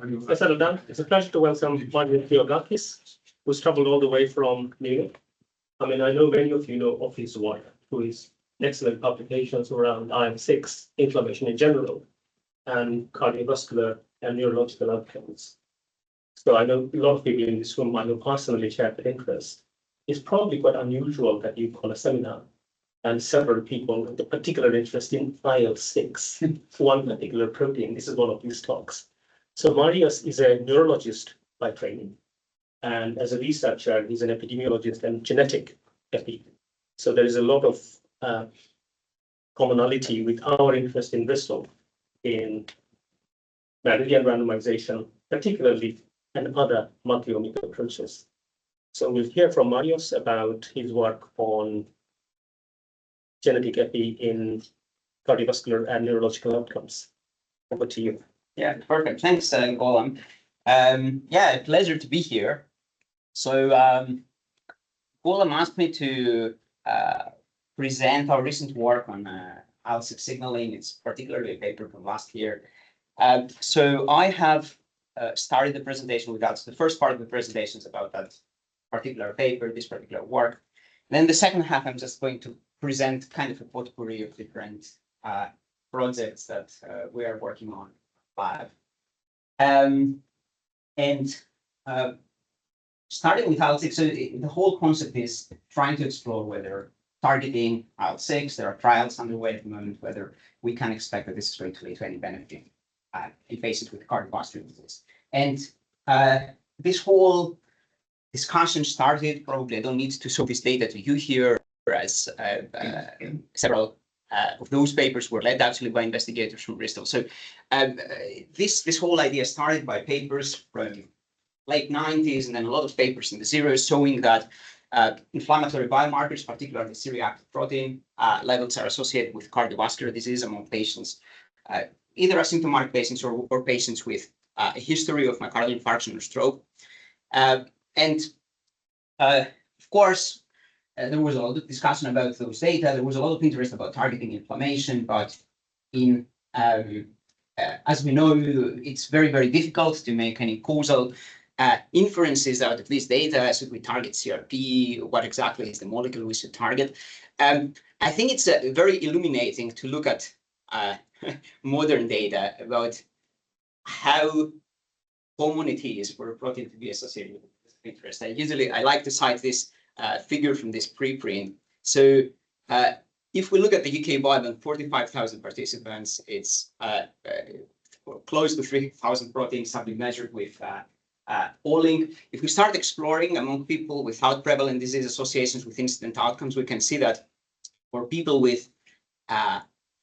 Let's settle down. It's a pleasure to welcome Georgakis, who's traveled all the way from New York. I mean, I know many of you know of his work, through his excellent publications around IL-6, inflammation in general, and cardiovascular and neurological outcomes. So I know a lot of people in this room I know personally share that interest. It's probably quite unusual that you call a seminar and several people with a particular interest in IL-6, one particular protein. This is one of these talks. So Marius is a neurologist by training, and as a researcher, he's an epidemiologist and genetic epi. So there is a lot of commonality with our interest in Bristol in Mendelian randomization, particularly, and other multi-omic approaches. So we'll hear from Marius about his work on genetic epi in cardiovascular and neurological outcomes. Over to you. Yeah, perfect. Thanks, Golam. Yeah, pleasure to be here. So Golam asked me to present our recent work on IL-6 signaling. It's particularly a paper from last year. So I have started the presentation with that. So the first part of the presentation is about that particular paper, this particular work. Then the second half, I'm just going to present kind of a potpourri of different projects that we are working on. Starting with IL-6, so the whole concept is trying to explore whether targeting IL-6, there are trials underway at the moment, whether we can expect that this is going to lead to any benefit in patients with cardiovascular disease. And this whole discussion started, probably I don't need to show this data to you here, as several of those papers were led actually by investigators from Bristol. So this whole idea started by papers from late 90s, and then a lot of papers in the zeros showing that inflammatory biomarkers, particularly C-reactive protein levels, are associated with cardiovascular disease among patients, either asymptomatic patients or patients with a history of myocardial infarction or stroke. Of course, there was a lot of discussion about those data. There was a lot of interest about targeting inflammation, but in as we know, it's very, very difficult to make any causal inferences out of this data. Should we target CRP? What exactly is the molecule we should target? I think it's very illuminating to look at modern data about how common it is for a protein to be associated with interest. I like to cite this figure from this preprint. So if we look at the UK biobank, 45,000 participants, it's close to 3,000 proteins have been measured with Olink. If we start exploring among people without prevalent disease associations with incident outcomes, we can see that for people with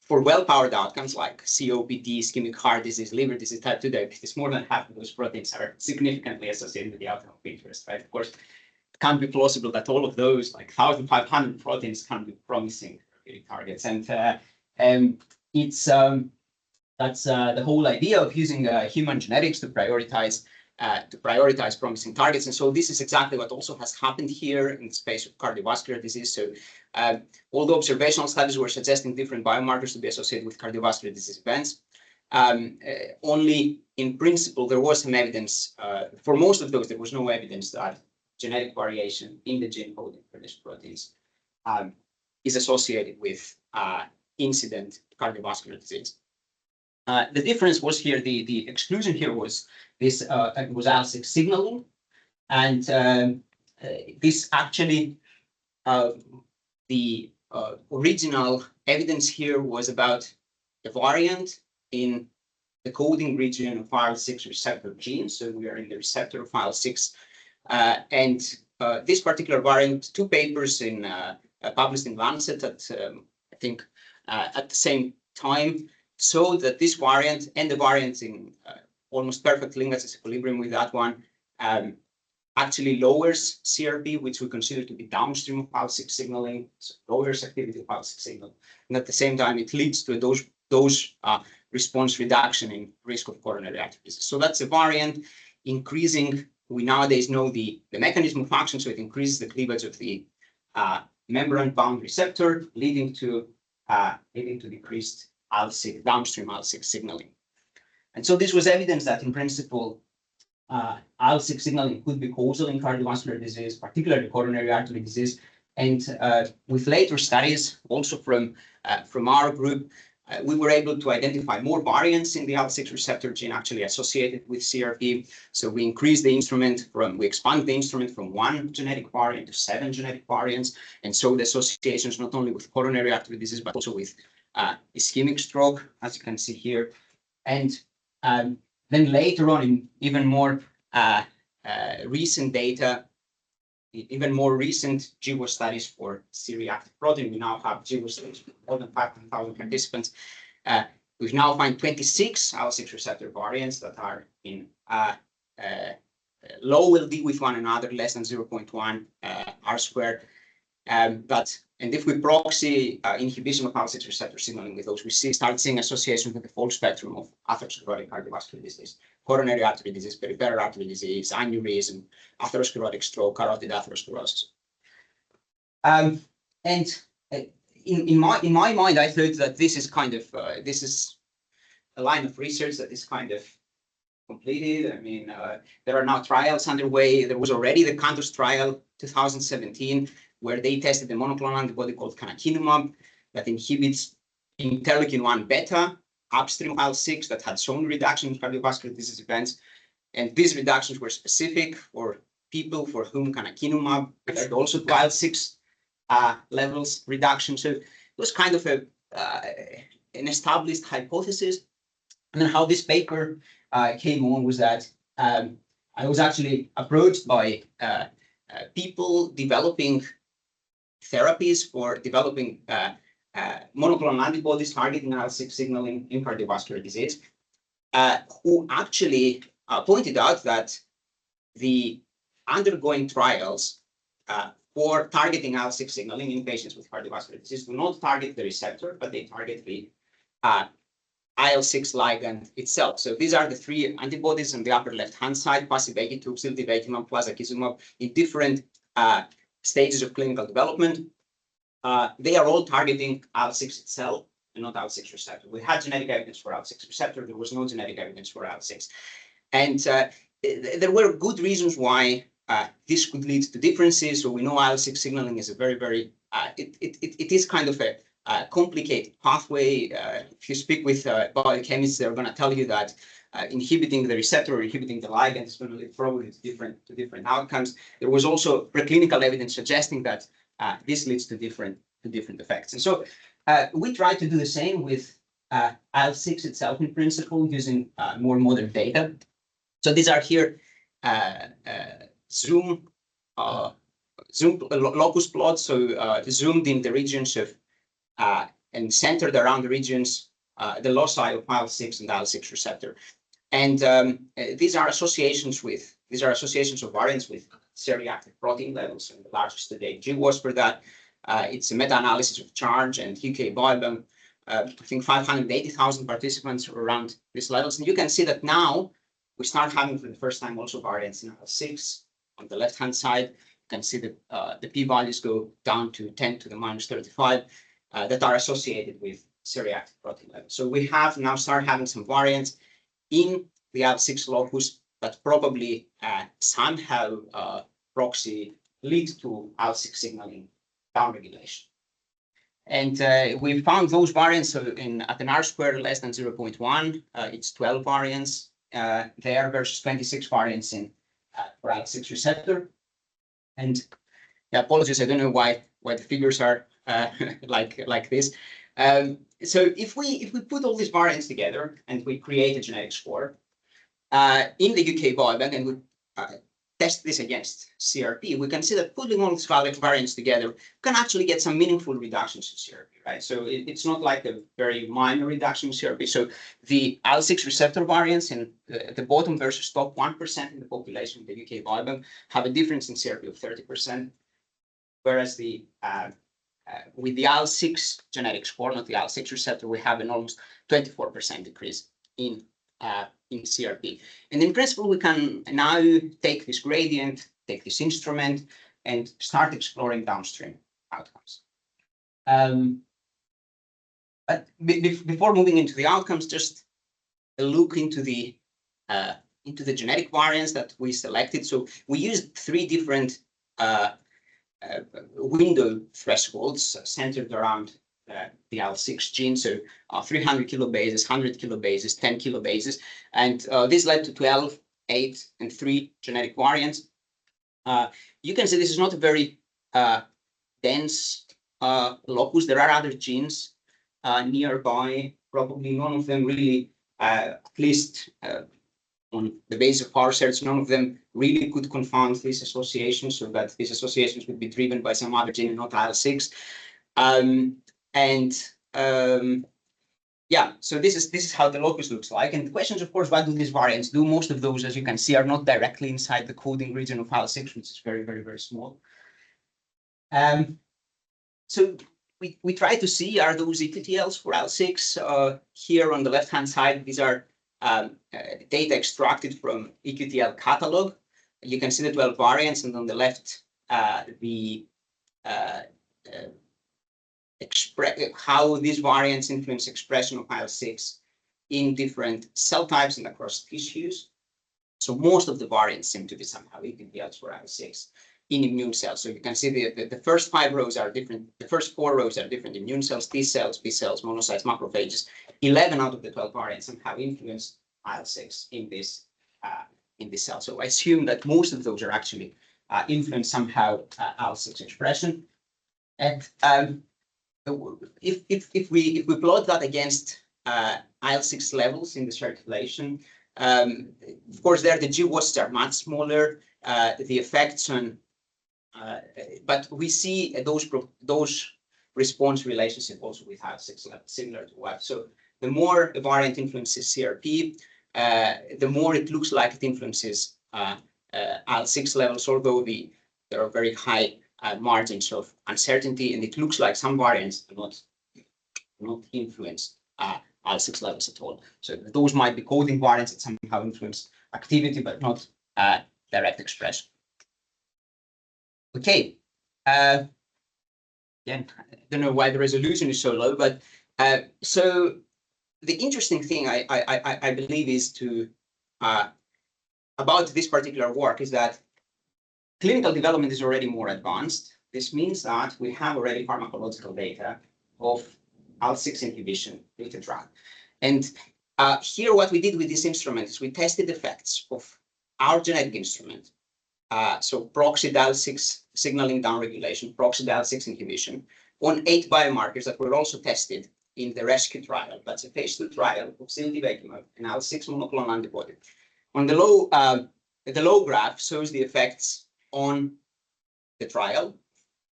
for well-powered outcomes like COPD, ischemic heart disease, liver disease, type 2 diabetes, more than half of those proteins are significantly associated with the outcome of interest, right? Of course, it can't be plausible that all of those, like 1,500 proteins, can be promising therapeutic targets. And it's that's the whole idea of using human genetics to prioritize promising targets. And so this is exactly what also has happened here in the space of cardiovascular disease. So although observational studies were suggesting different biomarkers to be associated with cardiovascular disease events, only in principle there was some evidence. For most of those, there was no evidence that genetic variation in the gene coding for these proteins is associated with incident cardiovascular disease. The difference was here, the exclusion here was this was IL-6 signaling, and this actually the original evidence here was about a variant in the coding region of IL-6 receptor gene. So we are in the receptor of IL-6, and this particular variant, two papers in published in Lancet at I think at the same time, showed that this variant and the variant in almost perfect linkage equilibrium with that one actually lowers CRP, which we consider to be downstream of IL-6 signaling, so lowers activity of IL-6 signal. And at the same time, it leads to a dose response reduction in risk of coronary artery disease. So that's a variant increasing. We nowadays know the mechanism of action, so it increases the cleavage of the membrane-bound receptor, leading to decreased IL-6, downstream IL-6 signaling. And so this was evidence that in principle, IL-6 signaling could be causal in cardiovascular disease, particularly coronary artery disease. And with later studies, also from our group, we were able to identify more variants in the IL-6 receptor gene actually associated with CRP. So we increased the instrument we expanded the instrument from 1 genetic variant to 7 genetic variants. And so the associations not only with coronary artery disease, but also with ischemic stroke, as you can see here. And then later on, in even more recent data, even more recent GWAS studies for C-reactive protein, we now have GWAS studies for more than 500,000 participants. We've now found 26 IL-6 receptor variants that are in low LD with one another, less than 0.1 R squared. And if we proxy inhibition of IL-6 receptor signaling with those, we start seeing associations with the full spectrum of atherosclerotic cardiovascular disease, coronary artery disease, peripheral artery disease, aneurysm, atherosclerotic stroke, carotid atherosclerosis. And in my mind, I thought that this is kind of this is a line of research that is kind of completed. I mean, there are now trials underway. There was already the CANTOS trial 2017, where they tested a monoclonal antibody called canakinumab that inhibits interleukin-1 beta upstream IL-6 that had shown reduction in cardiovascular disease events. And these reductions were specific for people for whom canakinumab led also to IL-6 levels reduction. So it was kind of an established hypothesis. And then how this paper came on was that I was actually approached by people developing therapies for developing monoclonal antibodies targeting IL-6 signaling in cardiovascular disease, who actually pointed out that the undergoing trials for targeting IL-6 signaling in patients with cardiovascular disease do not target the receptor, but they target the IL-6 ligand itself. So these are the 3 antibodies on the upper left-hand side: pasiveimab, ziltivekimab, plazakizumab, in different stages of clinical development. They are all targeting IL-6 itself and not IL-6 receptor. We had genetic evidence for IL-6 receptor. There was no genetic evidence for IL-6. And there were good reasons why this could lead to differences. So we know IL-6 signaling is a very, it is kind of a complicated pathway. If you speak with biochemists, they're going to tell you that inhibiting the receptor or inhibiting the ligand is going to lead probably to different outcomes. There was also preclinical evidence suggesting that this leads to different effects. And so we tried to do the same with IL-6 itself in principle using more modern data. So these are here zoom locus plots, so zoomed in the regions of and centered around the regions, the loci of IL-6 and IL-6 receptor. And these are associations of variants with C-reactive protein levels, and the largest today GWAS for that. It's a meta-analysis of Charge and UK Biobank. I think 580,000 participants around these levels. And you can see that now we start having for the first time also variants in IL-6 on the left-hand side. You can see that the p-values go down to 10 to the minus 35 that are associated with C-reactive protein levels. So we have now started having some variants in the IL-6 locus that probably somehow proxy lead to IL-6 signaling downregulation. And we found those variants at an R squared less than 0.1. It's 12 variants there versus 26 variants in for IL-6 receptor. And yeah, apologies, I don't know why the figures are like this. So if we put all these variants together and we create a genetic score in the UK Biobank and we test this against CRP, we can see that putting all these variants together can actually get some meaningful reductions in CRP, right? So it's not like a very minor reduction in CRP. So the IL-6 receptor variants in the bottom versus top 1% in the population of the UK Biobank have a difference in CRP of 30%, whereas with the IL-6 genetic score, not the IL-6 receptor, we have an almost 24% decrease in CRP. And in principle, we can now take this gradient, take this instrument, and start exploring downstream outcomes. But before moving into the outcomes, just a look into the genetic variants that we selected. So we used 3 different window thresholds centered around the IL-6 gene, so 300 kilobases, 100 kilobases, 10 kilobases, and this led to 12, 8, and 3 genetic variants. You can see this is not a very dense locus. There are other genes nearby, probably none of them really, at least on the basis of our research, none of them really could confound these associations, so that these associations would be driven by some other gene, not IL-6. Yeah, so this is how the locus looks like. And the question is, of course, what do these variants do? Most of those, as you can see, are not directly inside the coding region of IL-6, which is very, very, very small. So we try to see, are those EQTLs for IL-6? Here on the left-hand side, these are data extracted from EQTL catalog. You can see the 12 variants, and on the left, how these variants influence expression of IL-6 in different cell types and across tissues. So most of the variants seem to be somehow EQTLs for IL-6 in immune cells. So you can see the first 5 rows are different. The first 4 rows are different immune cells, T cells, B cells, monocytes, macrophages. 11 out of the 12 variants somehow influence IL-6 in this cell. So I assume that most of those are actually influence somehow IL-6 expression. And if we plot that against IL-6 levels in the circulation, of course, there the GWAS are much smaller. The effects on, but we see those response relationship also with IL-6 levels similar to what. So the more the variant influences CRP, the more it looks like it influences IL-6 levels, although there are very high margins of uncertainty, and it looks like some variants do not influence IL-6 levels at all. So those might be coding variants that somehow influence activity, but not direct expression. Okay. Again, I don't know why the resolution is so low, but so the interesting thing I believe is about this particular work is that clinical development is already more advanced. This means that we have already pharmacological data of IL-6 inhibition with a drug. And here what we did with this instrument is we tested effects of our genetic instrument. So proxied IL-6 signaling downregulation, proxied IL-6 inhibition on 8 biomarkers that were also tested in the rescue trial. That's a phase 2 trial of ziltivekimab, an IL-6 monoclonal antibody. On the low graph shows the effects on the trial,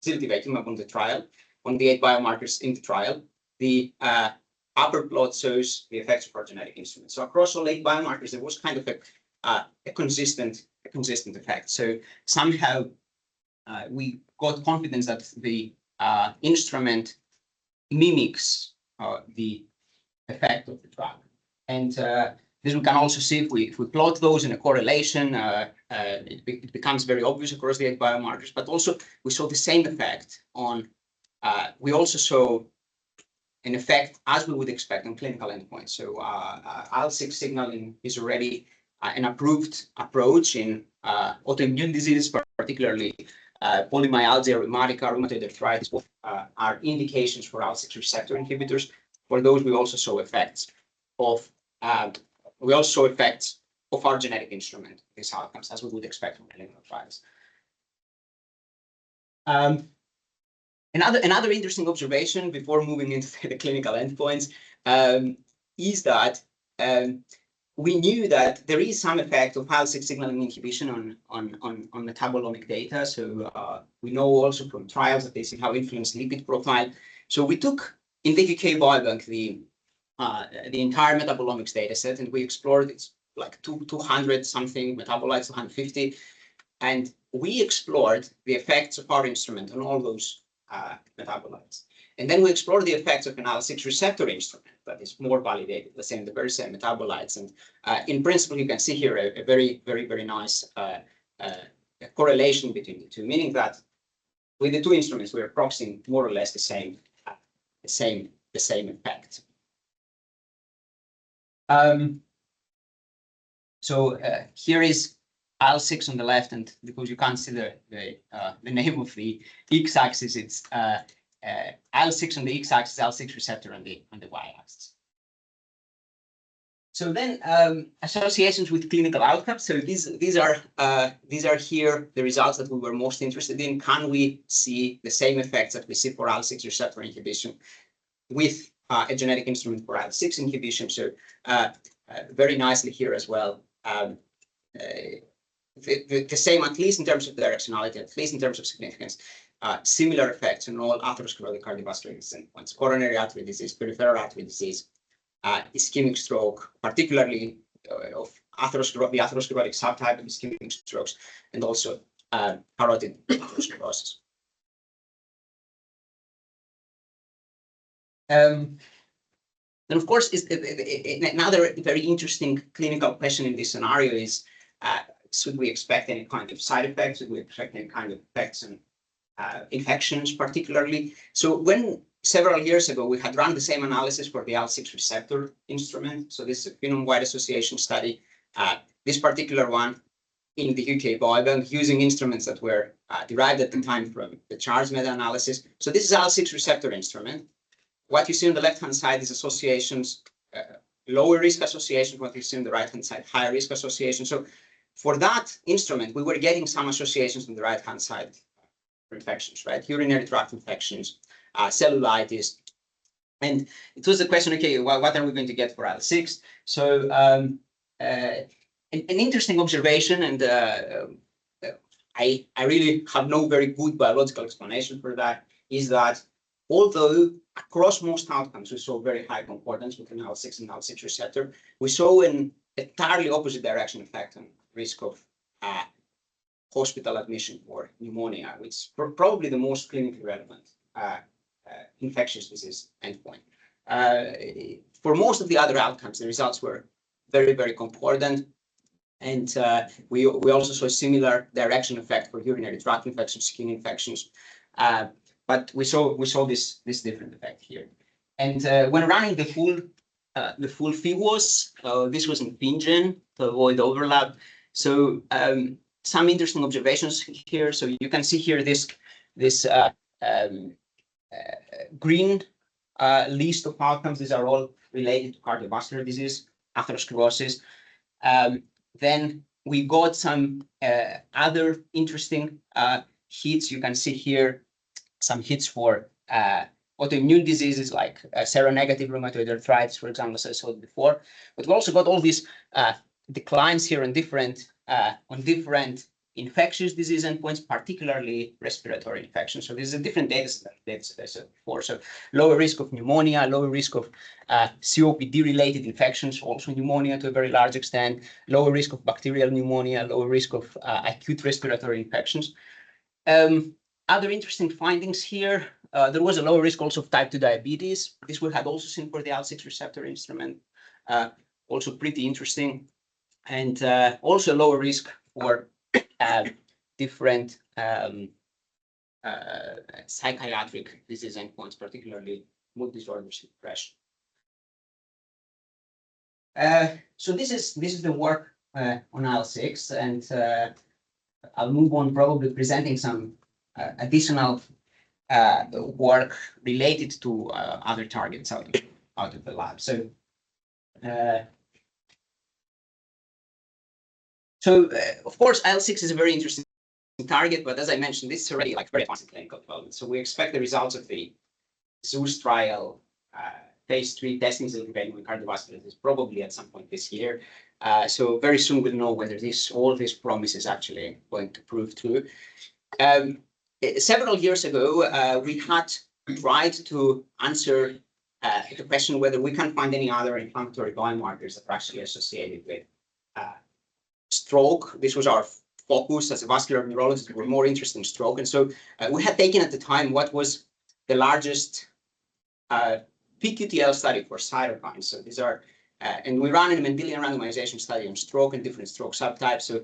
ziltivekimab on the trial, on the 8 biomarkers in the trial. The upper plot shows the effects of our genetic instrument. So across all 8 biomarkers, there was kind of a consistent effect. So somehow we got confidence that the instrument mimics the effect of the drug. And this we can also see if we plot those in a correlation, it becomes very obvious across the 8 biomarkers, but also we saw the same effect on, we also saw an effect as we would expect on clinical endpoints. So IL-6 signaling is already an approved approach in autoimmune diseases, particularly polymyalgia, rheumatica, rheumatoid arthritis, are indications for IL-6 receptor inhibitors. For those, we also saw effects of our genetic instrument, these outcomes, as we would expect from clinical trials. Another interesting observation before moving into the clinical endpoints is that we knew that there is some effect of IL-6 signaling inhibition on metabolomic data. So we know also from trials that they see how influence lipid profile. So we took in the UK biobank the entire metabolomics data set, and we explored it's like 200 something metabolites, 150, and we explored the effects of our instrument on all those metabolites. And then we explored the effects of an IL-6 receptor instrument that is more validated, the very same metabolites. And in principle, you can see here a very, very, very nice correlation between the two, meaning that with the 2 instruments, we are proxying more or less the same effect. So here is IL-6 on the left, and because you can't see the name of the x-axis, it's IL-6 on the x-axis, IL-6 receptor on the y-axis. So then associations with clinical outcomes. So these are here the results that we were most interested in. Can we see the same effects that we see for IL-6 receptor inhibition with a genetic instrument for IL-6 inhibition? So very nicely here as well. The same, at least in terms of directionality, at least in terms of significance, similar effects on all atherosclerotic cardiovascular endpoints: coronary artery disease, peripheral artery disease, ischemic stroke, particularly of the atherosclerotic subtype of ischemic strokes, and also carotid atherosclerosis. And of course, another very interesting clinical question in this scenario is, should we expect any kind of side effects? Should we expect any kind of effects on infections, particularly? So when several years ago, we had run the same analysis for the IL-6 receptor instrument. So this is a phenome-wide association study. This particular one in the UK biobank, using instruments that were derived at the time from the Charles meta-analysis. So this is IL-6 receptor instrument. What you see on the left-hand side is associations, lower risk associations. What you see on the right-hand side, higher risk associations. So for that instrument, we were getting some associations on the right-hand side for infections, right? Urinary tract infections, cellulitis. And it was the question, okay, what are we going to get for IL-6? So an interesting observation, and I really have no very good biological explanation for that, is that although across most outcomes we saw very high concordance between IL-6 and IL-6 receptor, we saw an entirely opposite direction effect on risk of hospital admission for pneumonia, which is probably the most clinically relevant infectious disease endpoint. For most of the other outcomes, the results were very, very concordant. And we also saw a similar direction effect for urinary tract infections, skin infections. But we saw this different effect here. And when running the full FIWOS, this was in FinGen to avoid overlap. So some interesting observations here. So you can see here this green list of outcomes. These are all related to cardiovascular disease, atherosclerosis. Then we got some other interesting hits. You can see here some hits for autoimmune diseases like seronegative rheumatoid arthritis, for example, as I saw before. But we also got all these declines here on different infectious disease endpoints, particularly respiratory infections. So this is a different data set I said before. So lower risk of pneumonia, lower risk of COPD-related infections, also pneumonia to a very large extent, lower risk of bacterial pneumonia, lower risk of acute respiratory infections. Other interesting findings here, there was a lower risk also of type 2 diabetes. This we had also seen for the IL-6 receptor instrument, also pretty interesting. And also lower risk for different psychiatric disease endpoints, particularly mood disorders, depression. So this is the work on IL-6, and I'll move on probably presenting some additional work related to other targets out of the lab. So of course, IL-6 is a very interesting target, but as I mentioned, this is already like very advanced in clinical development. So we expect the results of the ZEUS trial phase 3 testing is evaluating cardiovascular disease probably at some point this year. So very soon we'll know whether all this promise is actually going to prove true. Several years ago, we had tried to answer the question whether we can find any other inflammatory biomarkers that are actually associated with stroke. This was our focus as a vascular neurologist. We were more interested in stroke. And so we had taken at the time what was the largest PQTL study for cytokines. So these are, and we ran a Mendelian randomization study on stroke and different stroke subtypes. So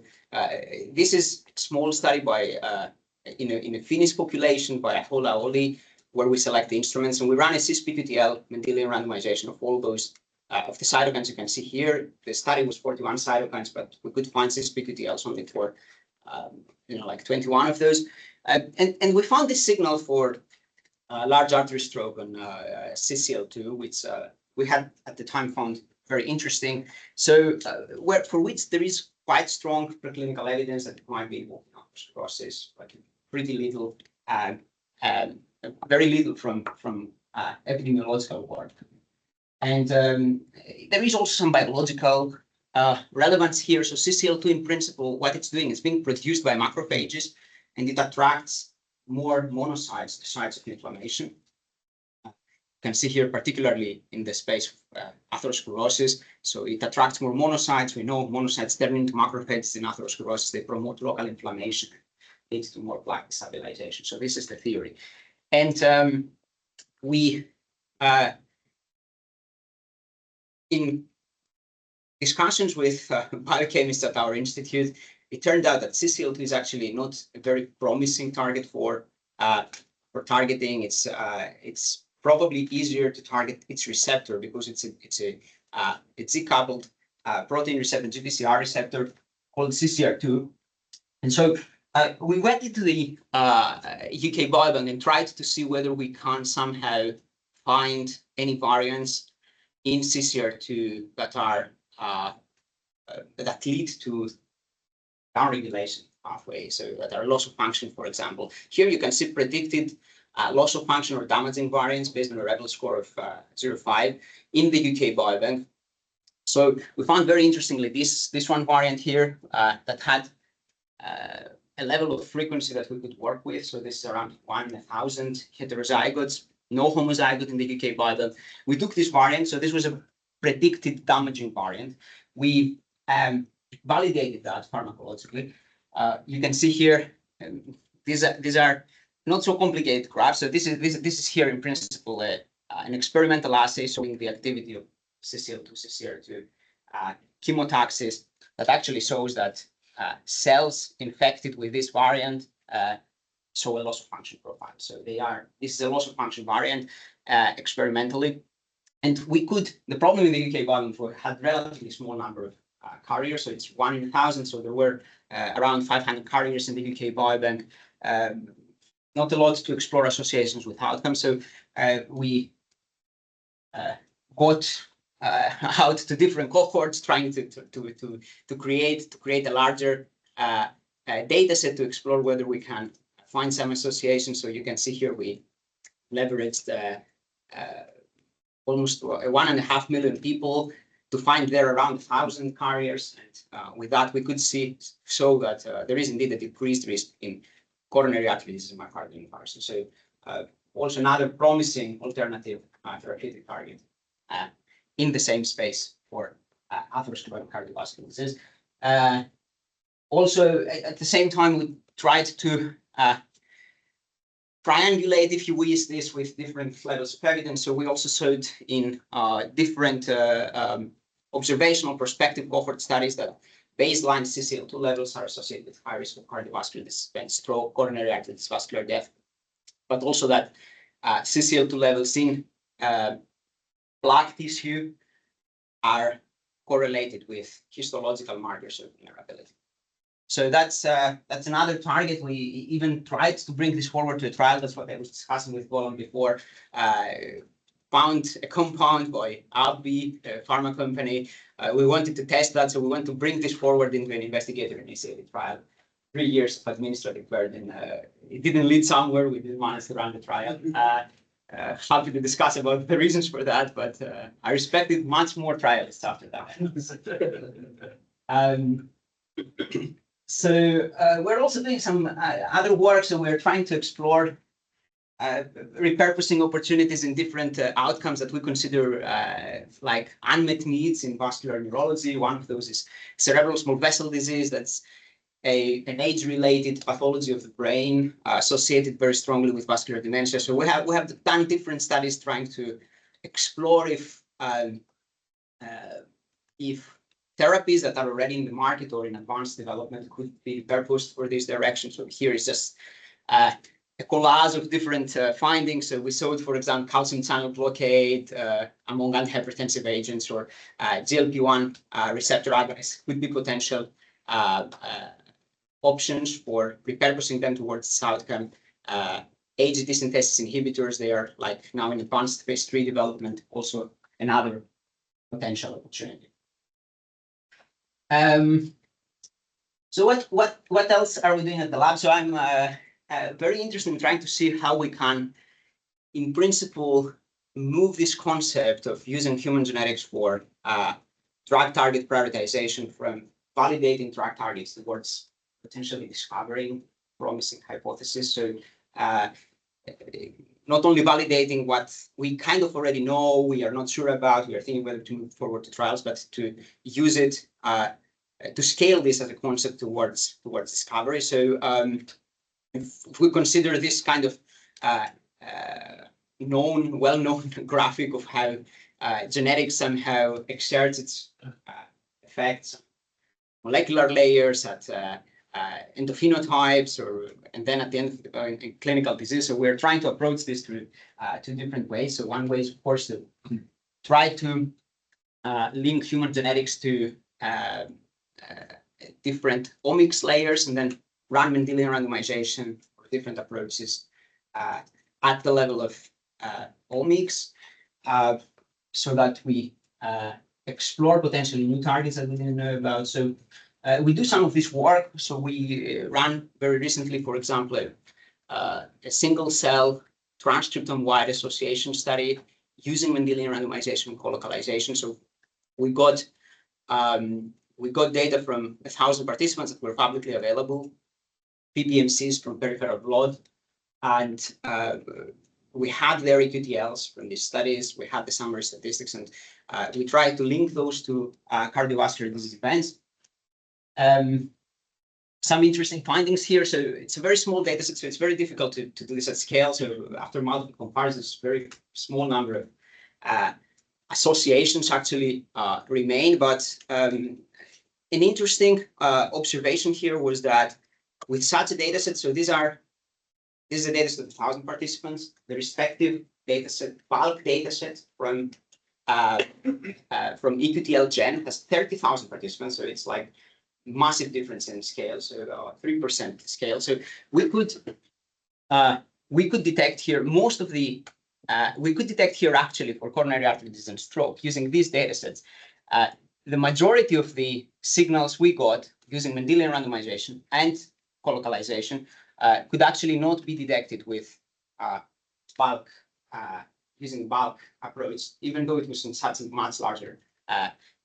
this is a small study by in a Finnish population by Ahola Oli, where we select the instruments, and we ran a cis-PQTL Mendelian randomization of all those of the cytokines you can see here. The study was 41 cytokines, but we could find cis-pQTLs only for like 21 of those. And we found this signal for large artery stroke on CCL2, which we had at the time found very interesting. So for which there is quite strong preclinical evidence that it might be atherosclerosis, but pretty little, very little from epidemiological work. And there is also some biological relevance here. So CCL2 in principle, what it's doing is being produced by macrophages, and it attracts more monocytes, the sites of inflammation. You can see here, particularly in the space of atherosclerosis. So it attracts more monocytes. We know monocytes turn into macrophages in atherosclerosis. They promote local inflammation, leads to more plaque stabilization. So this is the theory. And we, in discussions with biochemists at our institute, it turned out that CCL2 is actually not a very promising target for targeting. It's probably easier to target its receptor because it's a Z-coupled protein receptor, GPCR receptor called CCR2. And so we went into the UK biobank and tried to see whether we can somehow find any variants in CCR2 that are that lead to downregulation pathway, so that are loss of function, for example. Here you can see predicted loss of function or damaging variants based on a Rebel score of 0.5 in the UK biobank. So we found very interestingly this one variant here that had a level of frequency that we could work with. So this is around 1 in 1,000 heterozygotes, no homozygote in the UK biobank. We took this variant, so this was a predicted damaging variant. We validated that pharmacologically. You can see here, these are not so complicated graphs. So this is here in principle an experimental assay showing the activity of CCL2, CCR2 chemotaxis that actually shows that cells infected with this variant show a loss of function profile. So this is a loss of function variant experimentally. And the problem in the UK biobank had relatively small number of carriers, so it's 1 in 1,000. So there were around 500 carriers in the UK biobank. Not a lot to explore associations with outcomes. So we got out to different cohorts, trying to create a larger data set to explore whether we can find some associations. So you can see here we leveraged almost 1.5 million people to find there around 1,000 carriers. And with that, we could show that there is indeed a decreased risk in coronary artery disease and myocardial infarction. So also another promising alternative therapeutic target in the same space for atherosclerotic cardiovascular disease. Also, at the same time, we tried to triangulate, if you wish, this with different levels of evidence. So we also showed in different observational prospective cohort studies that baseline CCL2 levels are associated with high risk of cardiovascular disease, stroke, coronary artery disease, vascular death, but also that CCL2 levels in plaque tissue are correlated with histological markers of vulnerability. So that's another target. We even tried to bring this forward to a trial. That's what I was discussing with Golan before. Found a compound by AbbVie, a pharma company. We wanted to test that, so we want to bring this forward into an investigator-initiated trial. 3 years of administrative burden. It didn't lead somewhere. We didn't manage to run the trial. Happy to discuss about the reasons for that, but I respected much more trialists after that. So we're also doing some other work. So we're trying to explore repurposing opportunities in different outcomes that we consider like unmet needs in vascular neurology. One of those is cerebral small vessel disease. That's an age-related pathology of the brain associated very strongly with vascular dementia. So we have done different studies trying to explore if therapies that are already in the market or in advanced development could be repurposed for this direction. So here is just a collage of different findings. So we saw, for example, calcium channel blockade among antihypertensive agents, or GLP-1 receptor agonists could be potential options for repurposing them towards this outcome. AGT synthesis inhibitors, they are like now in advanced phase 3 development, also another potential opportunity. So what else are we doing at the lab? So I'm very interested in trying to see how we can, in principle, move this concept of using human genetics for drug target prioritization from validating drug targets towards potentially discovering promising hypotheses. So not only validating what we kind of already know, we are not sure about, we are thinking whether to move forward to trials, but to use it to scale this as a concept towards discovery. So if we consider this kind of well-known graphic of how genetics somehow exerts its effects on molecular layers at endophenotypes, and then at the end of in clinical disease. So we're trying to approach this through two different ways. So one way is, of course, to try to link human genetics to different omics layers, and then run Mendelian randomization or different approaches at the level of omics, so that we explore potentially new targets that we didn't know about. So we do some of this work. So we ran very recently, for example, a single cell transcriptome-wide association study using Mendelian randomization and colocalization. So we got data from 1,000 participants that were publicly available, PBMCs from peripheral blood, and we had their EQTLs from these studies. We had the summary statistics, and we tried to link those to cardiovascular disease events. Some interesting findings here. So it's a very small data set, so it's very difficult to do this at scale. So after multiple comparisons, very small number of associations actually remain. But an interesting observation here was that with such a data set, so this is a data set of 1,000 participants, the respective data set, bulk data set from EQTL Gen has 30,000 participants. So it's like massive difference in scale, so 3% scale. So we could detect here most of the we could detect here actually for coronary artery disease and stroke using these data sets. The majority of the signals we got using Mendelian randomization and colocalization could actually not be detected with bulk using bulk approach, even though it was in such a much larger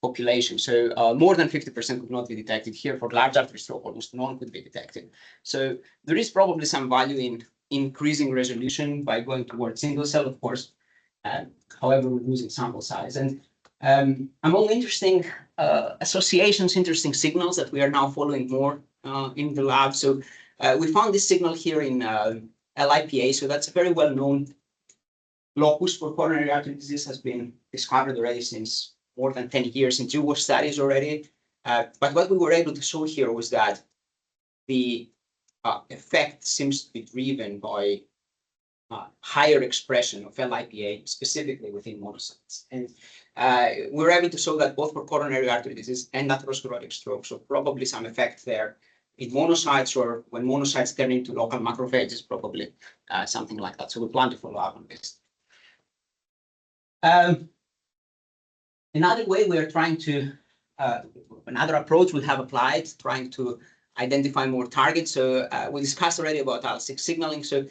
population. So more than 50% could not be detected here. For large artery stroke, almost none could be detected. So there is probably some value in increasing resolution by going towards single cell, of course, however, we're losing sample size. And among interesting associations, interesting signals that we are now following more in the lab. So we found this signal here in LIPA. So that's a very well-known locus for coronary artery disease, has been discovered already since more than 10 years in two studies already. But what we were able to show here was that the effect seems to be driven by higher expression of LIPA, specifically within monocytes. And we were able to show that both for coronary artery disease and atherosclerotic stroke, so probably some effect there in monocytes, or when monocytes turn into local macrophages, probably something like that. So we plan to follow up on this. Another way we are trying to, another approach we have applied, trying to identify more targets. So we discussed already about IL-6 signaling. So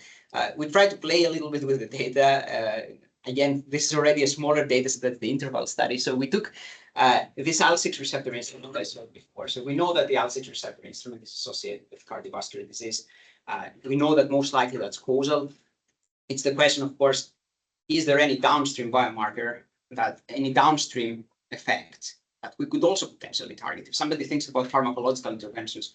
we try to play a little bit with the data. Again, this is already a smaller data set than the interval study. So we took this IL-6 receptor instrument I saw before. So we know that the IL-6 receptor instrument is associated with cardiovascular disease. We know that most likely that's causal. It's the question, of course, is there any downstream biomarker, that any downstream effect that we could also potentially target? If somebody thinks about pharmacological interventions,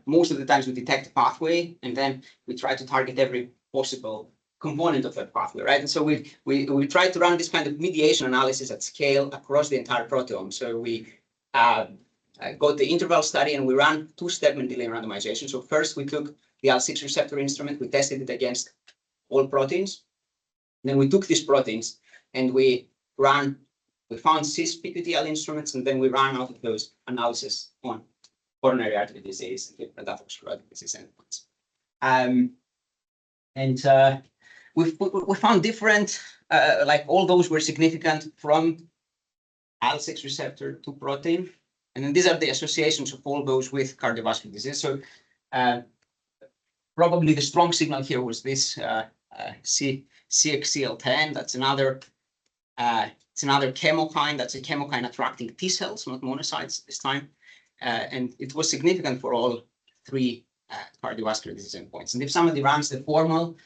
most of the times we detect a pathway and then we try to target every possible component of that pathway, right? And so we try to run this kind of mediation analysis at scale across the entire proteome. So we got the interval study, and we ran two-step Mendelian randomization. So first we took the IL-6 receptor instrument, we tested it against all proteins. Then we took these proteins and we found cis PQTL instruments, and then we ran out of those analyses on coronary artery disease and different atherosclerotic disease endpoints. We found different, like all those were significant from IL-6 receptor to protein. And then these are the associations of all those with cardiovascular disease. So probably the strong signal here was this CXCL10. That's another it's another chemokine. That's a chemokine attracting T cells, not monocytes this time. And it was significant for all three cardiovascular disease endpoints. And if somebody runs the formal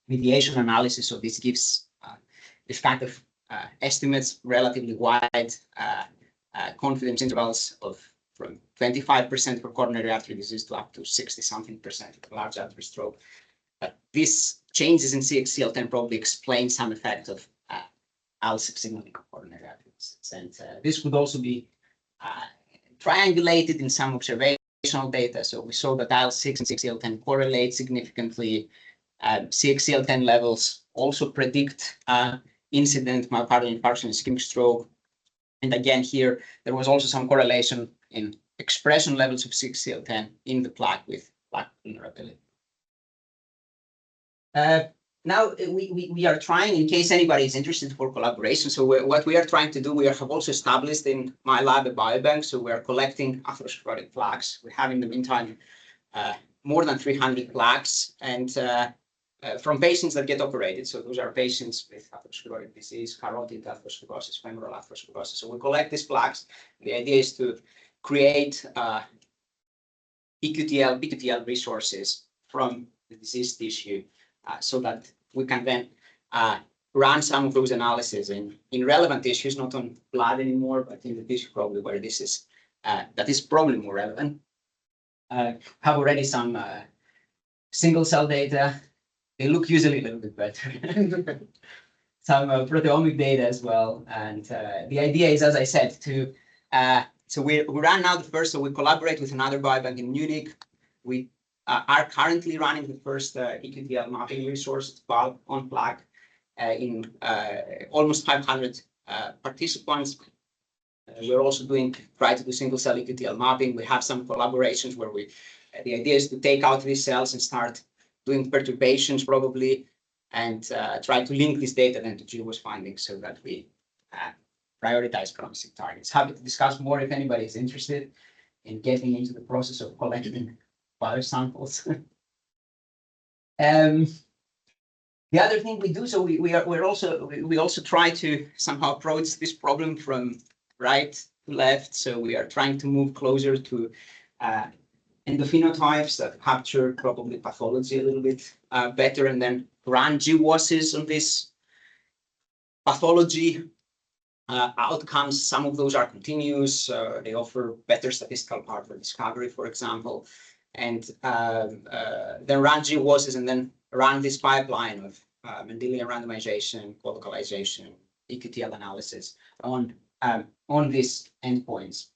mediation analysis, so this gives this kind of estimates relatively wide confidence intervals of from 25% for coronary artery disease to up to 60-something% for large artery stroke. These changes in CXCL10 probably explain some effect of IL-6 signaling of coronary artery disease. And this would also be triangulated in some observational data. So we saw that IL-6 and CXCL10 correlate significantly. CXCL10 levels also predict incident myocardial infarction and ischemic stroke. And again, here, there was also some correlation in expression levels of CXCL10 in the plaque with plaque vulnerability. Now, we are trying, in case anybody is interested for collaboration, so what we are trying to do, we have also established in my lab a biobank, so we are collecting atherosclerotic plaques. We have in the meantime more than 300 plaques, and from patients that get operated. So those are patients with atherosclerotic disease, carotid atherosclerosis, femoral atherosclerosis. So we collect these plaques. The idea is to create EQTL, PQTL resources from the disease tissue so that we can then run some of those analyses in relevant tissues, not on blood anymore, but in the tissue probably where this is, that is probably more relevant. Have already some single cell data. They look usually a little bit better. Some proteomic data as well. And the idea is, as I said, to so we ran now the first, so we collaborate with another biobank in Munich. We are currently running the first EQTL mapping resource on plaque in almost 500 participants. We're also try to do single cell EQTL mapping. We have some collaborations where the idea is to take out these cells and start doing perturbations probably, and try to link this data then to GWAS findings so that we prioritize promising targets. Happy to discuss more if anybody is interested in getting into the process of collecting biosamples. The other thing we do, so we also try to somehow approach this problem from right to left. So we are trying to move closer to endophenotypes that capture probably pathology a little bit better, and then run GWASs on this pathology outcomes. Some of those are continuous. They offer better statistical power for discovery, for example, and then run GWASs and then run this pipeline of Mendelian randomization, colocalization, EQTL analysis on these endpoints.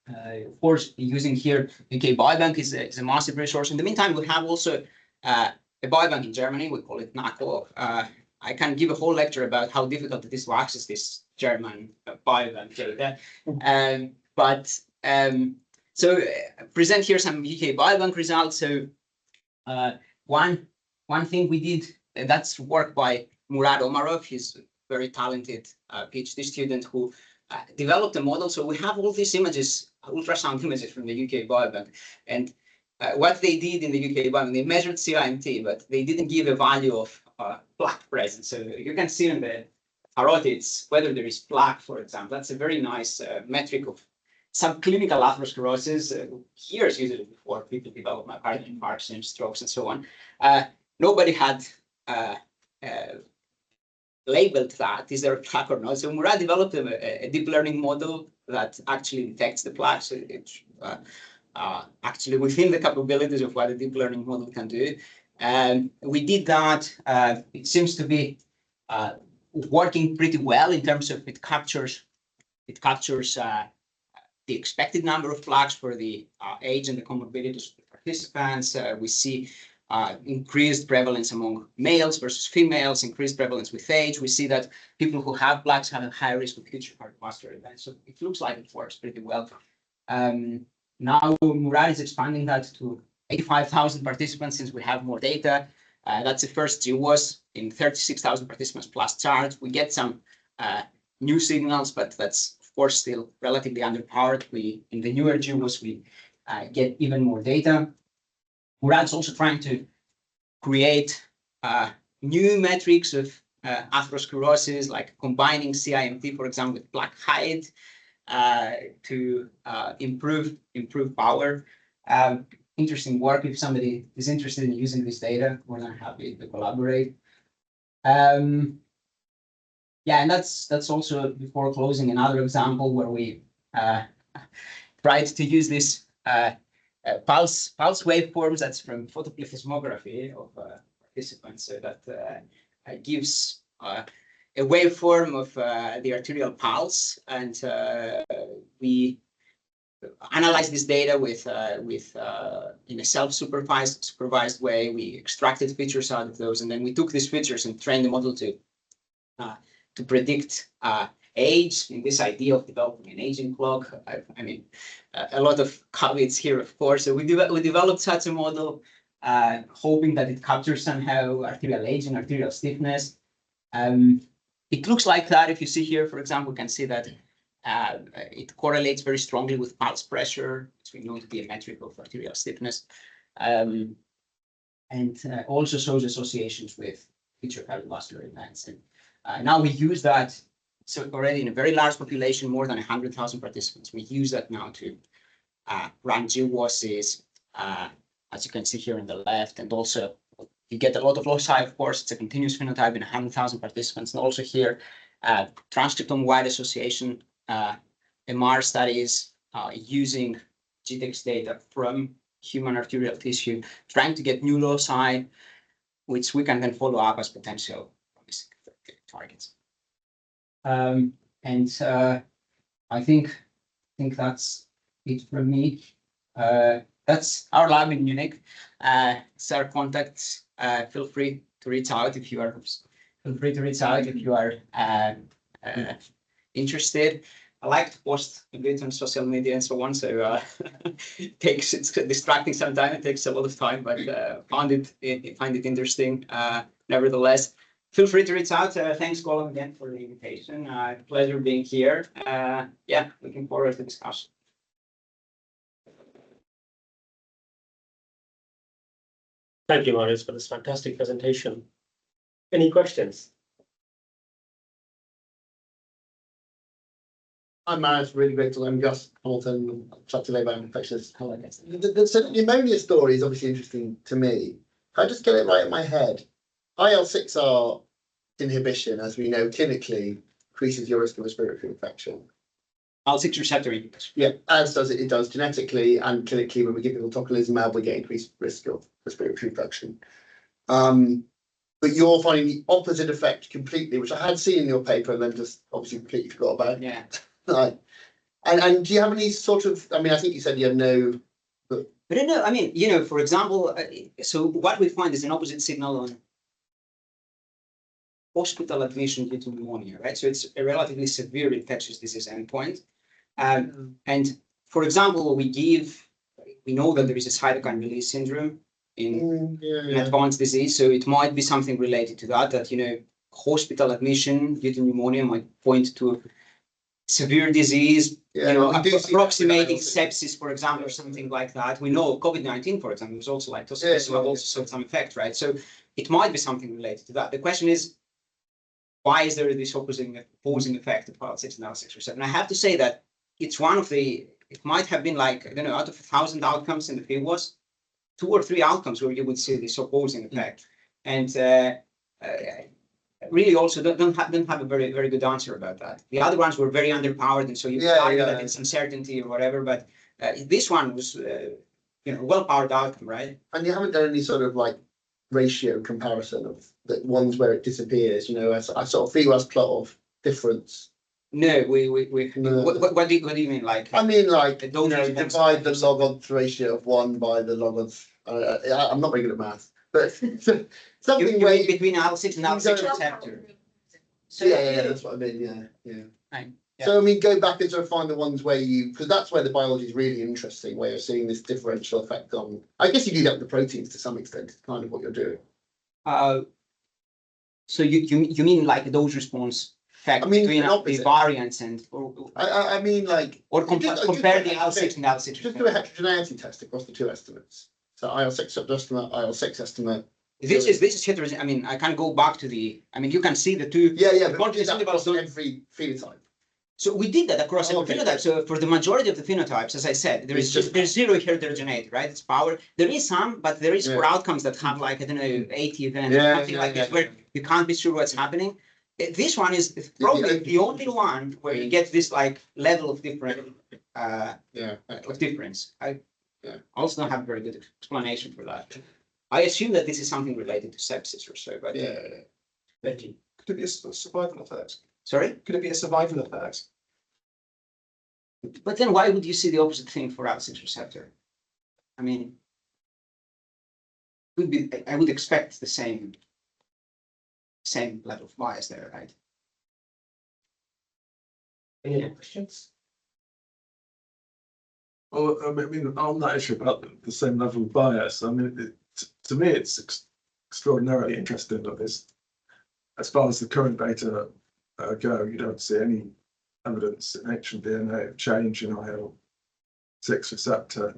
Of course, using here UK Biobank is a massive resource. In the meantime, we have also a biobank in Germany. We call it NACO. I can give a whole lecture about how difficult it is to access this German biobank data. So present here some UK Biobank results. So one thing we did, and that's work by Murad Omarov. He's a very talented PhD student who developed a model. So we have all these images, ultrasound images from the UK Biobank. And what they did in the UK Biobank, they measured CIMT, but they didn't give a value of plaque presence. So you can see in the carotids whether there is plaque, for example. That's a very nice metric of subclinical atherosclerosis. Years usually before people develop myocardial infarction, strokes, and so on. Nobody had labeled that, is there a plaque or not? So Murad developed a deep learning model that actually detects the plaque. So it's actually within the capabilities of what a deep learning model can do. And we did that. It seems to be working pretty well in terms of it captures the expected number of plaques for the age and the comorbidities of the participants. We see increased prevalence among males versus females, increased prevalence with age. We see that people who have plaques have a higher risk of future cardiovascular events. So it looks like it works pretty well. Now Murad is expanding that to 85,000 participants since we have more data. That's the first GWAS in 36,000 participants plus charts. We get some new signals, but that's of course still relatively underpowered. In the newer GWAS, we get even more data. Murad's also trying to create new metrics of atherosclerosis, like combining CIMT, for example, with plaque height to improve power. Interesting work. If somebody is interested in using this data, we're not happy to collaborate. Yeah, and that's also, before closing, another example where we tried to use this pulse waveforms that's from photoplethysmography of participants, so that gives a waveform of the arterial pulse, and we analyze this data with in a supervised way. We extracted features out of those, and then we took these features and trained the model to predict age, in this idea of developing an aging clock. I mean, a lot of caveats here, of course. So we developed such a model, hoping that it captures somehow arterial aging, arterial stiffness. It looks like that. If you see here, for example, we can see that it correlates very strongly with pulse pressure, which we know to be a metric of arterial stiffness, and also shows associations with future cardiovascular events. And now we use that. So already in a very large population, more than 100,000 participants, we use that now to run GWASs, as you can see here on the left. And also you get a lot of loci, of course. It's a continuous phenotype in 100,000 participants. And also here, transcriptome-wide association MR studies using GTEx data from human arterial tissue, trying to get new loci, which we can then follow up as potential promising therapeutic targets. And I think that's it from me. That's our lab in Munich. It's our contacts. Feel free to reach out if you are. Interested. I like to post a bit on social media and so on. So it's distracting sometimes. It takes a lot of time, but find it interesting. Nevertheless, feel free to reach out. Thanks, Colin, again for the invitation. Pleasure being here. Yeah, looking forward to the discussion. Thank you, Marius, for this fantastic presentation. Any questions? I'm Marius, really grateful. I'm Gus Hamilton, Chapter Labour Infectious. The pneumonia story is obviously interesting to me. If I just get it right in my head, IL-6R inhibition, as we know, clinically increases your risk of respiratory infection. IL-6 receptor inhibition. Yeah, as does it does genetically and clinically. When we give people tocilizumab, we get increased risk of respiratory infection. But you're finding the opposite effect completely, which I had seen in your paper and then just obviously completely forgot about. Yeah. Right. And do you have any sort of, I mean, I think you said you had no. But no, I mean, for example, so what we find is an opposite signal on hospital admission due to pneumonia, right? So it's a relatively severe infectious disease endpoint. And for example, we know that there is a cytokine release syndrome in advanced disease. So it might be something related to that, hospital admission due to pneumonia might point to severe disease, approximating sepsis, for example, or something like that. We know COVID-19, for example, was also like also some effect, right? So it might be something related to that. The question is, why is there this opposing effect of IL-6 and IL-6 receptor? And I have to say that it's one of the, it might have been like, I don't know, out of 1,000 outcomes in the field was 2 or 3 outcomes where you would see this opposing effect. And really also don't have a very, very good answer about that. The other ones were very underpowered, and so you could argue that it's uncertainty or whatever, but this one was, well-powered outcome, right? And you haven't done any sort of like ratio comparison of the ones where it disappears, I sort of feel as plot of difference No, No. what do you mean? Like, I mean, like, The you dose know, response divide the factors. log odds ratio of 1 by the log odds. I'm not very good at math, but something you where mean between IL-6 and you IL-6 don't- receptor? So yeah, that's what I mean. Yeah. Right, yeah. So I mean, go back and sort of find the ones where because that's where the biology is really interesting, where you're seeing this differential effect on. I guess you do that with the proteins to some extent. It's kind of what you're doing. So you mean like those response effect I mean, between an the opposite. variants and I mean, like, or just compare do the a IL-6 and IL-6 just do a heterogeneity test across the two estimates. So IL-6 estimate, IL-6 estimate. This is heterogeneous. I mean, I can go back to the. I mean, you can see the two. Yeah, the but we did confidence that intervals across don't- every phenotype. So we did that across every Okay. phenotype. So for the majority of the phenotypes, as I said, It's just- there's zero heterogeneity, right? It's power. There is some, but there is for Yeah. outcomes that have like I don't know 80 events, Yeah, something like yeah, this, where you can't be sure what's happening. This one is probably the only one where you get this like level of different Yeah. of difference. I Yeah. also don't have a very good explanation for that. I assume that this is something related to sepsis or so, but Yeah. Could it be a survival effect? sorry. Could it be a survival effect? But then why would you see the opposite thing for IL-6 receptor? I mean, would be I would expect the same level of bias there, right? Any other questions? Well, I mean, on that issue about the same level of bias, I mean, to me, it's extraordinarily interesting that this, as far as the current data go, you don't see any evidence in ancient DNA of change in IL-6 receptor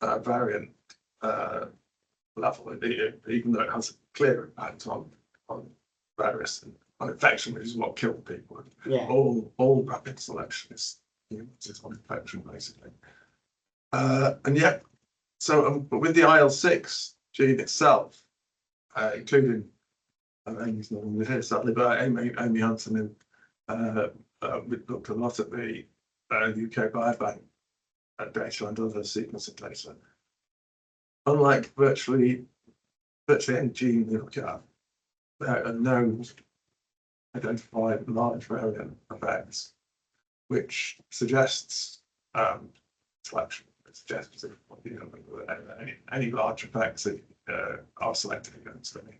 variant level, even though it has a clear impact on virus and on infection, which is what killed people. Yeah. All rapid selection is on infection, basically. And yet, but with the IL-6 gene itself, including, Amy's not on here sadly, but Amy Hansen we looked a lot at the UK biobank data and other sequencing data. Unlike virtually any gene you look at, there are no identified large variant effects, which suggests selection. It suggests that, you know, any large effects are selected against. I mean,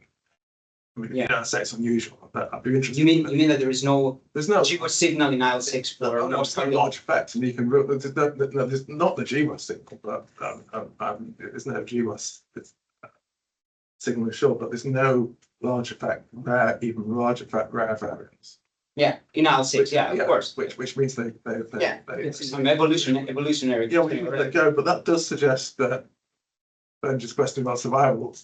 Yeah. you know, say it's unusual, but I'd be interested. You mean that there is no There's no GWAS signal in IL-6 for no, it's not large effect, and you can there's not the GWAS signal, but there's no GWAS signal sure, but there's no large effect even large effect rare variants. Yeah, in IL-6, yeah, of course. Which means they It's some evolutionary. yeah, they go, but that does suggest that Benji's question about survival,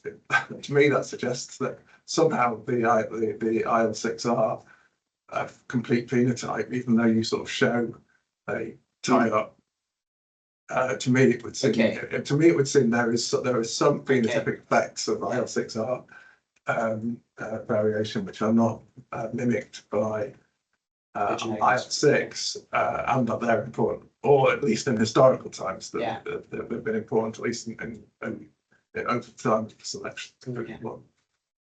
to me, that suggests that somehow the IL-6 are a complete phenotype, even though you sort of show a tie up. To me, it would seem. Okay. To me, it would seem there is some phenotypic effects of IL-6R variation, which are not mimicked by IL-6, and that they're important, or at least in historical times, that they've been important, at least in over time for selection. Yeah.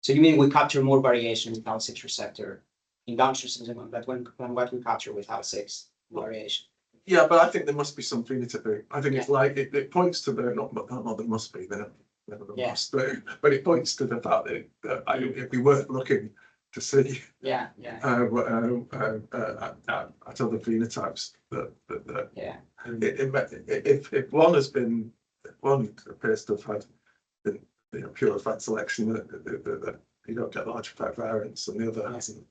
So you mean we capture more variation with IL-6 receptor in downstream syndrome than what we capture with IL-6 variation? Yeah, but I think there must be some phenotypic. I think it's like it points to the not there must be there must, but it points to the fact that it'd be worth looking to see Yeah. at other phenotypes that if one appears to have had pure effect selection that you don't get large effect variants and the other hasn't,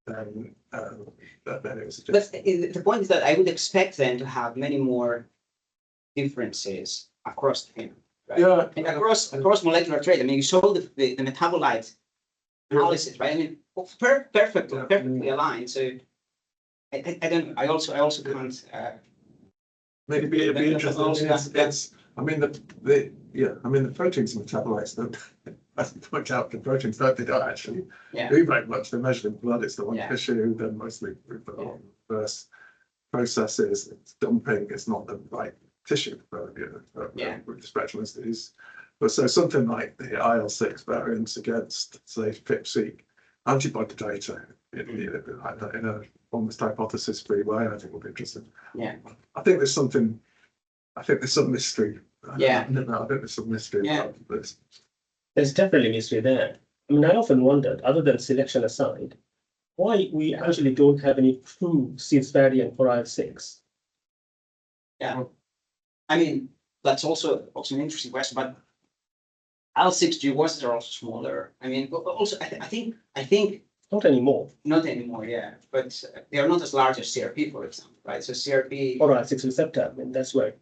then it was But the point is that I would expect them to have many more differences across the genome, right? Yeah, And across molecular trait. I mean, you saw the metabolite analysis, right? I mean, perfectly aligned. So I don't. I also can't. maybe it'd be interesting. I mean the proteins and metabolites don't. As you point out, the proteins they don't actually do very much. They're measured in blood. It's the one tissue. They're mostly reverse processes. It's dumping. It's not the right tissue with the spectrum as it is. But so something like the IL-6 variants against, say, FIP-seq antibody data in a almost hypothesis-free way, I think would be interesting. Yeah. I think there's something. I think there's some mystery. Yeah. I don't know. I think there's some mystery Yeah. about this. There's definitely mystery there. I mean, I often wondered, other than selection aside, why we actually don't have any true seeds variant for IL-6. Yeah. I mean, that's also an interesting question, but IL-6 GWAS are also smaller. I mean, but also I think Not anymore. not anymore, yeah, but they are not as large as CRP, for example, right? So CRP, Or IL-6 receptor. I mean, that's where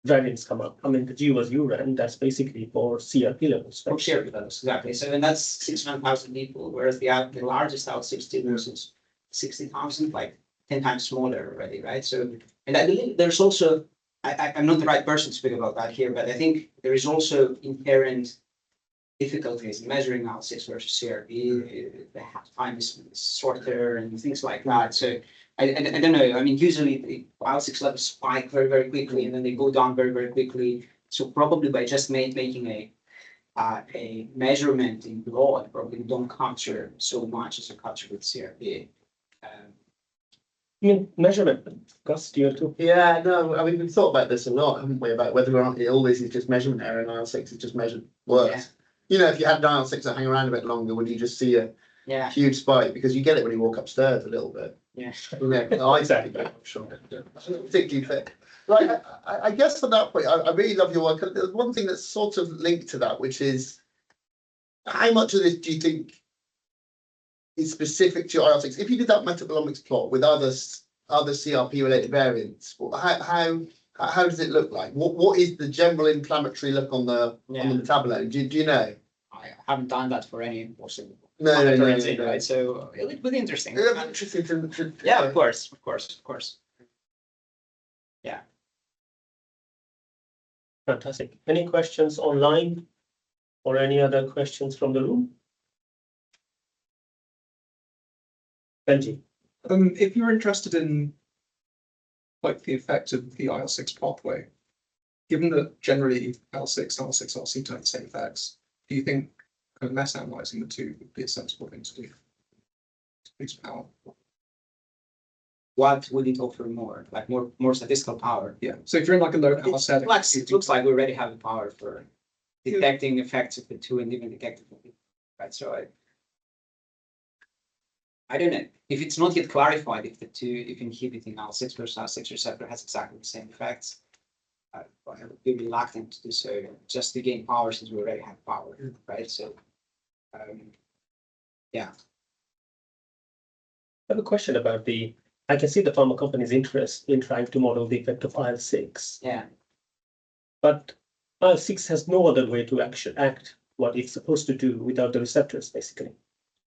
variants come up. I mean, the GWAS you ran, that's basically for CRP levels. from Right? CRP levels, exactly. So, and that's 600,000 people, whereas the largest IL-6 was 60,000, like 10 times smaller already, right? So, and I believe there's also, I'm not the right person to speak about that here, but I think there is also inherent difficulties in measuring IL-6 versus CRP. The time is shorter and things like that. So I don't know. I mean, usually the IL-6 levels spike very, very quickly and then they go down very, very quickly. So probably by just making a measurement in blood, probably don't capture so much as you capture with CRP. I mean, measurement, Gus, do you have to? Yeah, no, I mean, we've thought about this a lot, haven't we? About whether or not it always is just measurement error and IL-6 is just measured worse. Yeah. You know, if you had an IL-6 that hang around a bit longer, would you just see a Yeah. huge spike? Because you get it when you walk upstairs a little bit. Yeah. You know, I Exactly. I'm sure. Particularly fit. Right, I guess on that point, I really love your work. There's one thing that's sort of linked to that, which is how much of this do you think is specific to IL-6? If you did that metabolomics plot with other CRP related variants, how does it look like? What is the general inflammatory look on the metabolome? Do you know? I haven't done that for any possible. No. Right. So it would be interesting. Yeah, interesting to Yeah, of course. Yeah. Fantastic. Any questions online or any other questions from the room? Benji. If you're interested in like the effect of the IL-6 pathway, given that generally IL-6 and IL-6R seem to have the same effects, do you think kind of meta-analyzing the two would be a sensible thing to do? Boost power. What would it offer more? Like more statistical power? Yeah. So if you're in like a low power setting, It looks like we already have the power for detecting effects of the two and even detecting them. Right. So I don't know. If it's not yet clarified if inhibiting IL-6 versus IL-6 receptor has exactly the same effects, I would be reluctant to do so just to gain power since we already have power, right? So, yeah. I have a question about I can see the pharma company's interest in trying to model the effect of IL-6. Yeah. But IL-6 has no other way to act what it's supposed to do without the receptors, basically.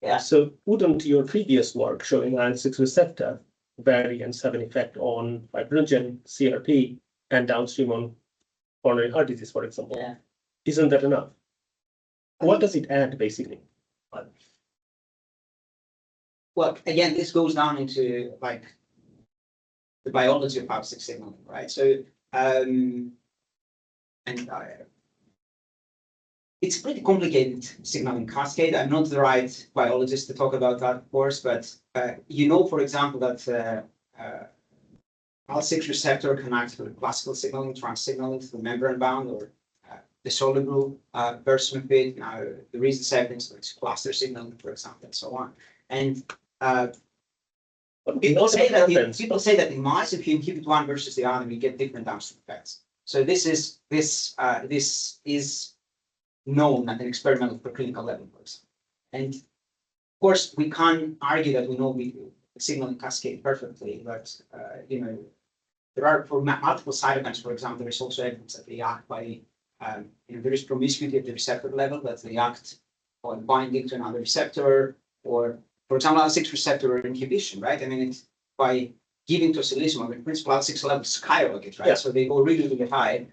Yeah. So wouldn't your previous work showing IL-6 receptor variants have an effect on fibrinogen, CRP, and downstream on coronary heart disease, for example? Yeah. Isn't that enough? What does it add, basically? Well, again, this goes down into like the biology of IL-6 signaling, right? So, it's a pretty complicated signaling cascade. I'm not the right biologist to talk about that, of course, but for example, that IL-6 receptor can act for classical signaling, trans signaling to the membrane bound or the soluble version of it. Now, there is this evidence that it's cluster signaling, for example, and so on. And people say that in mice, if you inhibit one versus the other, you get different downstream effects. So this is known at an experimental preclinical level, for example. And of course, we can't argue that we know the signaling cascade perfectly, but there are for multiple cytokines, for example, there is also evidence that they act by there is promiscuity at the receptor level, that they act on binding to another receptor, or for example, IL-6 receptor inhibition, right? I mean, it's by giving tocilizumab, in principle, IL-6 levels skyrocket, right? Yeah. So they go really, really high.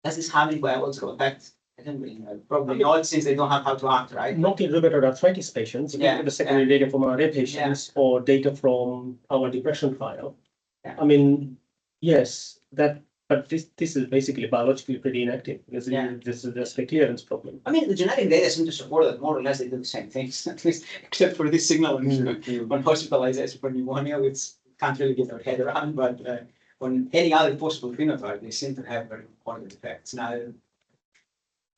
Does this have any biological effect? I don't really know. Probably not, since they don't have how to act, right? Not in rheumatoid arthritis patients, if you look at the secondary data from RA patients or data from our depression trial. Yeah. I mean, yes, that But this is basically biologically pretty inactive because Yeah. this is just a clearance problem. I mean, the genetic data seem to support that more or less they do the same things, at least, except for this signal on hospitalization for pneumonia, which can't really get our head around, but on any other possible phenotype, they seem to have very important effects. Now,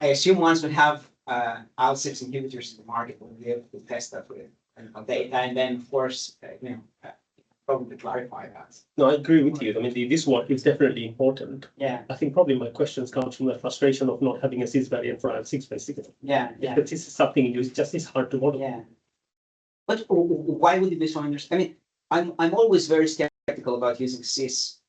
I assume once we have IL-6 inhibitors in the market, we'll be able to test that with clinical data, and then, of course, probably clarify that. No, I agree with you. I mean, this work is definitely important. Yeah, I think probably my questions come from the frustration of not having a cis variant for IL-6 basically. yeah, yeah. Because this is something just is hard to model. Yeah. But why would it be so interesting? I mean, I'm always very skeptical about using cis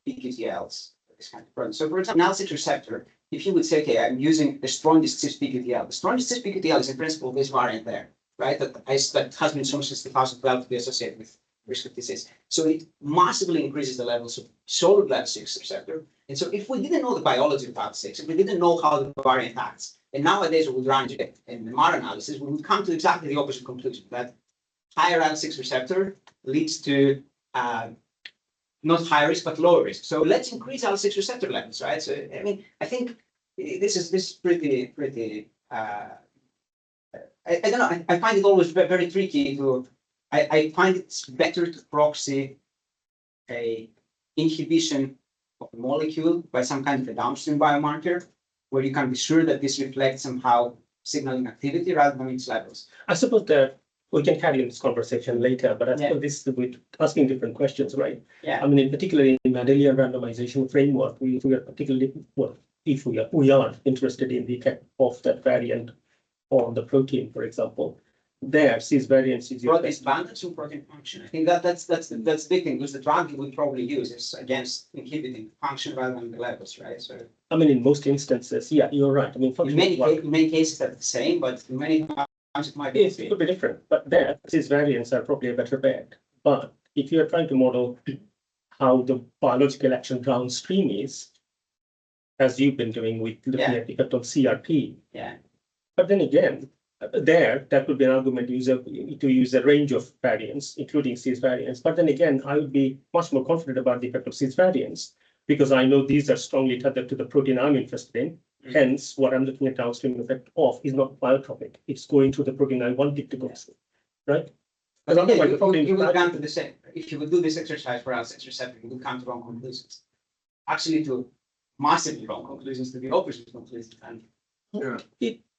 PQTLs for this kind of problem. So for example, IL-6 receptor, if you would say, okay, I'm using the strongest cis PQTL, the strongest cis PQTL is in principle this variant there, right? That has been shown since 2012 to be associated with risk of disease. So it massively increases the levels of solid IL-6 receptor. And so if we didn't know the biology of IL-6, if we didn't know how the variant acts, and nowadays we would run it in the MAR analysis, we would come to exactly the opposite conclusion, that higher IL-6 receptor leads to not high risk, but lower risk. So let's increase IL-6 receptor levels, right? So, I mean, I think this is pretty, I don't know, I find it always very tricky to, I find it's better to proxy a inhibition of a molecule by some kind of a downstream biomarker, where you can be sure that this reflects somehow signaling activity rather than its levels. I suppose that we can carry on this conversation later, but I Yeah. suppose this we're asking different questions, right? Yeah. I mean, in particularly in Mendelian randomization framework, we are particularly, well, if we are interested in the effect of that variant on the protein, for example, there cis variants is your Protein balance or protein function. I think that's the big thing, because the drug you would probably use is against inhibiting function rather than the levels, right? So I mean, in most instances, yeah, you're right. I mean, in many cases they're the same, but in many times it might be. it could be different, but there, cis variants are probably a better bet. But if you're trying to model how the biological action downstream is, as you've been doing with looking Yeah. at the effect on CRP, Yeah. but then again, that would be an argument to use a range of variants, including cis variants. But then again, I would be much more confident about the effect of cis variants because I know these are strongly tethered to the protein I'm interested in. Hence, what I'm looking at downstream effect of is not biotropic. It's going to the protein I want it to go to, right? But again, otherwise, the protein you would come to the same. If you would do this exercise for IL-6 receptor, you would come to wrong conclusions. Actually, to massively wrong conclusions, to the opposite conclusion. And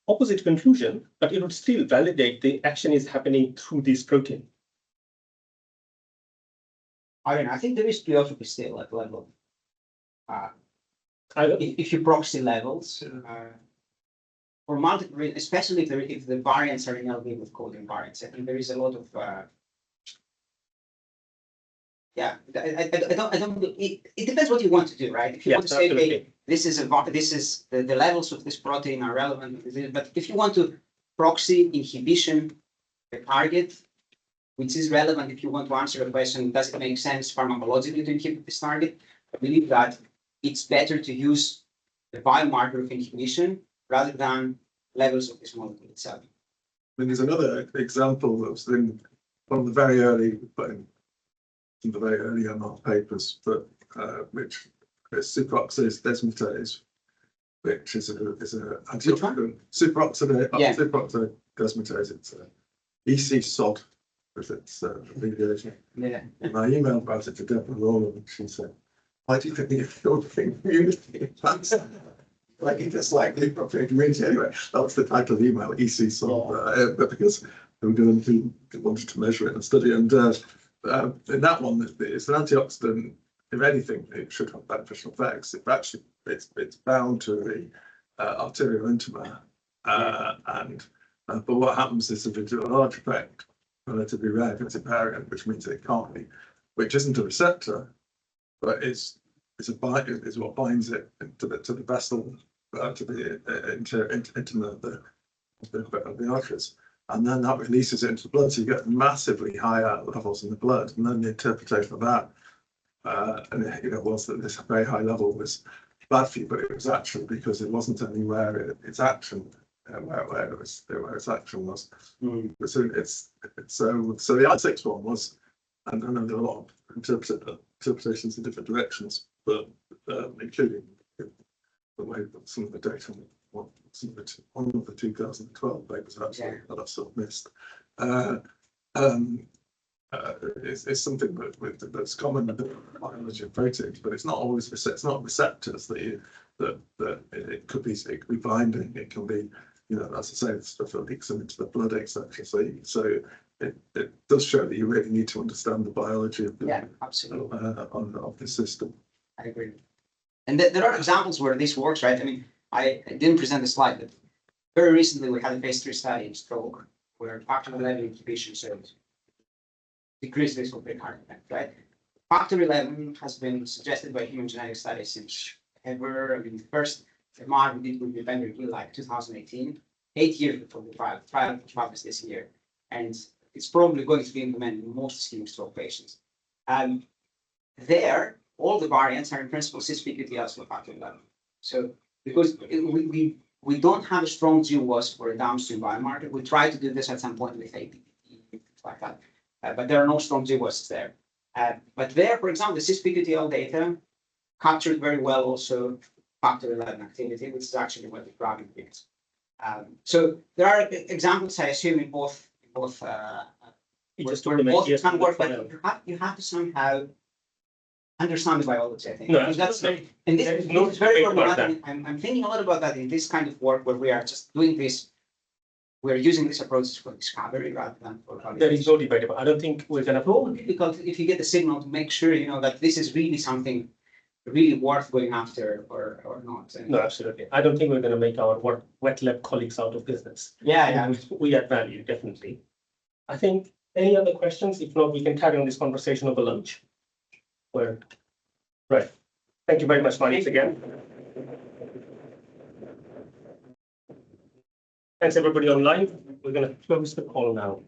opposite conclusion, but it would still validate the action is happening through this protein. I don't know. I think there is pleiotropy still at level. I, If you proxy levels, for multiple reasons, especially if the variants are in LV with coding variants, I think there is a lot of I don't. It depends what you want to do, right? If you want to say, okay, this is the levels of this protein are relevant, but if you want to proxy inhibition the target, which is relevant if you want to answer the question, does it make sense pharmacologically to inhibit this target? I believe that it's better to use the biomarker of inhibition rather than levels of this molecule itself. I mean, there's another example that was in one of the very early, MR papers, but which is superoxidase desmutase, which is an antioxidant. Superoxidase desmutase. It's EC-SOD with its abbreviation. Yeah. And I emailed about it to Deborah Rowland, and she said, "Why do you think you're community plants?" Like he disliked the appropriate community anyway. That was the title of the email, EC-SOD, but because they were going to wanted to measure it and study, and in that one, it's an antioxidant. If anything, it should have beneficial effects. If actually, it's bound to the arterial intima, but what happens is if it's a large effect, relatively rare, if it's a variant, which means it can't be, which isn't a receptor, but it's what binds it to the vessel, to the intima of the arteries. And then that releases it into the blood, so you get massively higher levels in the blood. And then the interpretation of that, was that this very high level was bad for you, but it was actually because it wasn't anywhere its action, where its action was. So the I6 one was And I know there are a lot of interpretations in different directions, but including the way that some of the data, one of the 2012 papers actually that I sort of missed. It's something that's common with biology and proteins, but it's not always it's not receptors that it could be binding. It can be, as I say, it's stuff that leaks into the blood, etc. So it does show that you really need to understand the biology of absolutely. of the system. I agree. And there are examples where this works, right? I mean, I didn't present the slide, but very recently we had a phase 3 study in stroke where factor 11 inhibition showed decreased risk of big heart attack, right? Factor 11 has been suggested by human genetic studies since ever. I mean, the first MR we did with the vendor like 2018, 8 years before the trial was this year. And it's probably going to be implemented in most ischemic stroke patients. There, all the variants are in principle cis-PQTLs for factor 11. So because we don't have a strong GWAS for a downstream biomarker, we try to do this at some point with APP, things like that. But there are no strong GWASs there. But there, for example, the cis-PQTL data captured very well also factor 11 activity, which is actually what the drug is. So there are examples, I assume, in both both can work, but you have to somehow understand the biology, I think. No, that's absolutely. and this There is is no very debate about problematic. I'm thinking a lot about that in this kind of work where we are just doing this. We're using this approach for discovery rather than for validation. There is no debate about. I don't think we're going It's difficult if you get the signal to make sure that this is really something really worth going after or not. And No, absolutely. I don't think we're going to make our wet lab colleagues out of business. yeah. We add value, definitely. I think any other questions? If not, we can carry on this conversation over lunch. Right. Thank you very much, Manis, again. Thanks everybody online. We're going to close the call now.